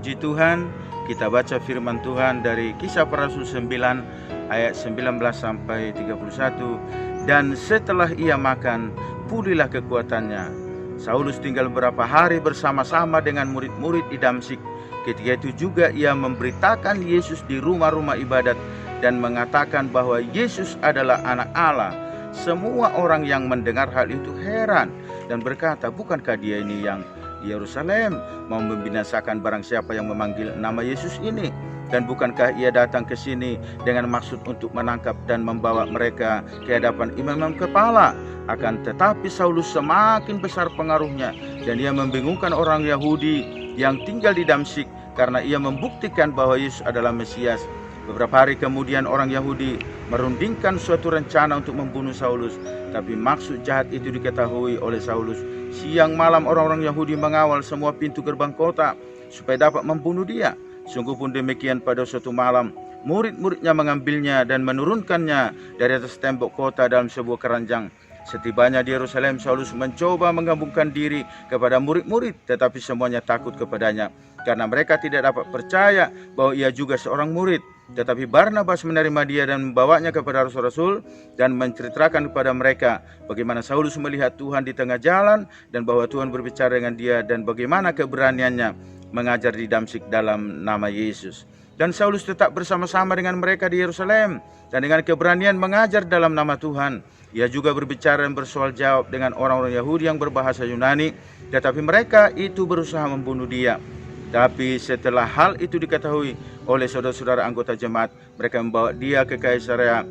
Puji Tuhan, kita baca firman Tuhan dari Kisah Para Rasul 9 ayat 19 sampai 31. Dan setelah ia makan, pulihlah kekuatannya. Saulus tinggal beberapa hari bersama-sama dengan murid-murid di Damsyik. Ketika itu juga ia memberitakan Yesus di rumah-rumah ibadat dan mengatakan bahwa Yesus adalah anak Allah. Semua orang yang mendengar hal itu heran dan berkata, bukankah dia ini yang di Yerusalem mau membinasakan barang siapa yang memanggil nama Yesus ini? Dan bukankah ia datang ke sini dengan maksud untuk menangkap dan membawa mereka ke hadapan imam-imam kepala? Akan tetapi Saulus semakin besar pengaruhnya dan ia membingungkan orang Yahudi yang tinggal di Damsyik karena ia membuktikan bahwa Yesus adalah Mesias. Beberapa hari kemudian orang Yahudi merundingkan suatu rencana untuk membunuh Saulus, tapi maksud jahat itu diketahui oleh Saulus. Siang malam orang-orang Yahudi mengawal semua pintu gerbang kota supaya dapat membunuh dia. Sungguh pun demikian pada suatu malam, murid-muridnya mengambilnya dan menurunkannya dari atas tembok kota dalam sebuah keranjang. Setibanya di Yerusalem, Saulus mencoba menggabungkan diri kepada murid-murid, tetapi semuanya takut kepadanya karena mereka tidak dapat percaya bahwa ia juga seorang murid. Tetapi Barnabas menerima dia dan membawanya kepada rasul-rasul dan menceritakan kepada mereka bagaimana Saulus melihat Tuhan di tengah jalan dan bahwa Tuhan berbicara dengan dia dan bagaimana keberaniannya mengajar di Damsyik dalam nama Yesus. Dan Saulus tetap bersama-sama dengan mereka di Yerusalem dan dengan keberanian mengajar dalam nama Tuhan. Ia juga berbicara dan bersoal jawab dengan orang-orang Yahudi yang berbahasa Yunani, tetapi mereka itu berusaha membunuh dia. Tapi setelah hal itu diketahui oleh saudara-saudara anggota jemaat, mereka membawa dia ke Kaisarea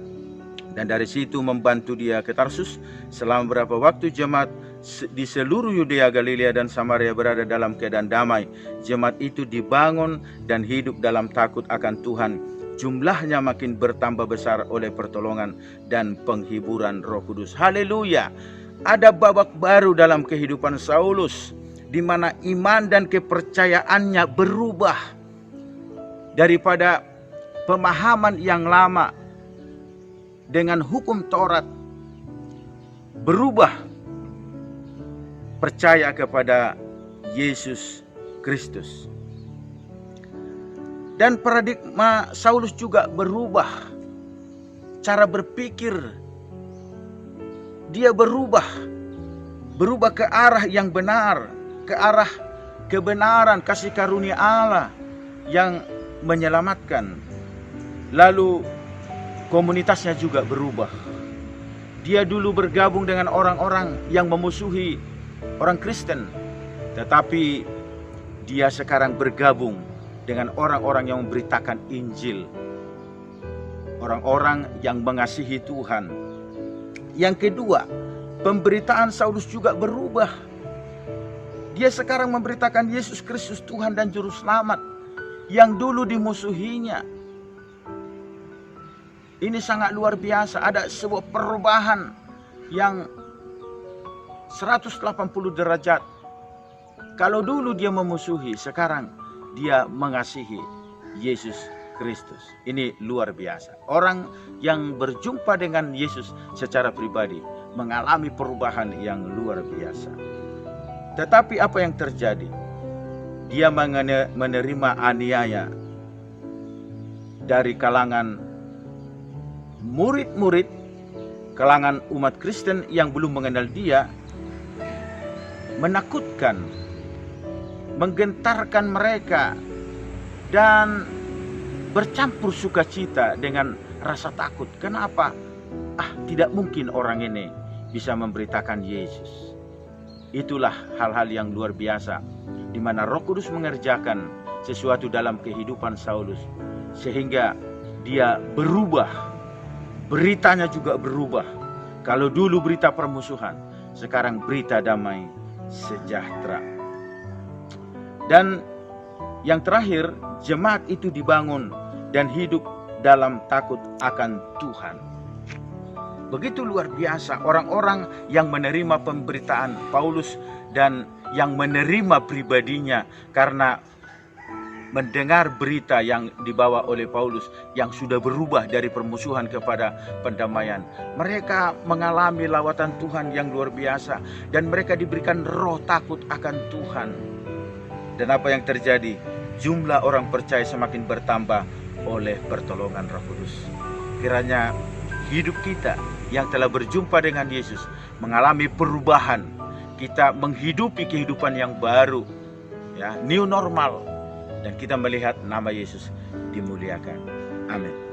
dan dari situ membantu dia ke Tarsus. Selama beberapa waktu jemaat di seluruh Yudea, Galilea dan Samaria berada dalam keadaan damai. Jemaat itu dibangun dan hidup dalam takut akan Tuhan. Jumlahnya makin bertambah besar oleh pertolongan dan penghiburan Roh Kudus. Haleluya. Ada babak baru dalam kehidupan Saulus, di mana iman dan kepercayaannya berubah daripada pemahaman yang lama dengan hukum Taurat, berubah percaya kepada Yesus Kristus. Dan paradigma Saulus juga berubah, cara berpikir dia berubah ke arah yang benar, ke arah kebenaran, kasih karunia Allah yang menyelamatkan. Lalu komunitasnya juga berubah. Dia dulu bergabung dengan orang-orang yang memusuhi orang Kristen, tetapi dia sekarang bergabung dengan orang-orang yang memberitakan Injil, orang-orang yang mengasihi Tuhan. Yang kedua, pemberitaan Saulus juga berubah. Dia sekarang memberitakan Yesus Kristus Tuhan dan Juru Selamat yang dulu dimusuhinya. Ini sangat luar biasa. Ada sebuah perubahan yang 180 derajat. Kalau dulu dia memusuhi, sekarang dia mengasihi Yesus Kristus. Ini luar biasa. Orang yang berjumpa dengan Yesus secara pribadi mengalami perubahan yang luar biasa. Tetapi apa yang terjadi? Dia menerima aniaya dari kalangan murid-murid, kalangan umat Kristen yang belum mengenal dia, menakutkan, menggentarkan mereka, dan bercampur sukacita dengan rasa takut. Kenapa? Tidak mungkin orang ini bisa memberitakan Yesus. Itulah hal-hal yang luar biasa, di mana Roh Kudus mengerjakan sesuatu dalam kehidupan Saulus, sehingga dia berubah. Beritanya juga berubah. Kalau dulu berita permusuhan, sekarang berita damai sejahtera. Dan yang terakhir, jemaat itu dibangun dan hidup dalam takut akan Tuhan. Begitu luar biasa orang-orang yang menerima pemberitaan Paulus dan yang menerima pribadinya karena mendengar berita yang dibawa oleh Paulus yang sudah berubah dari permusuhan kepada pendamaian. Mereka mengalami lawatan Tuhan yang luar biasa dan mereka diberikan roh takut akan Tuhan. Dan apa yang terjadi? jumlah orang percaya semakin bertambah oleh pertolongan Roh Kudus. Kiranya hidup kita yang telah berjumpa dengan Yesus mengalami perubahan. Kita menghidupi kehidupan yang baru, ya, new normal, dan kita melihat nama Yesus dimuliakan. Amin.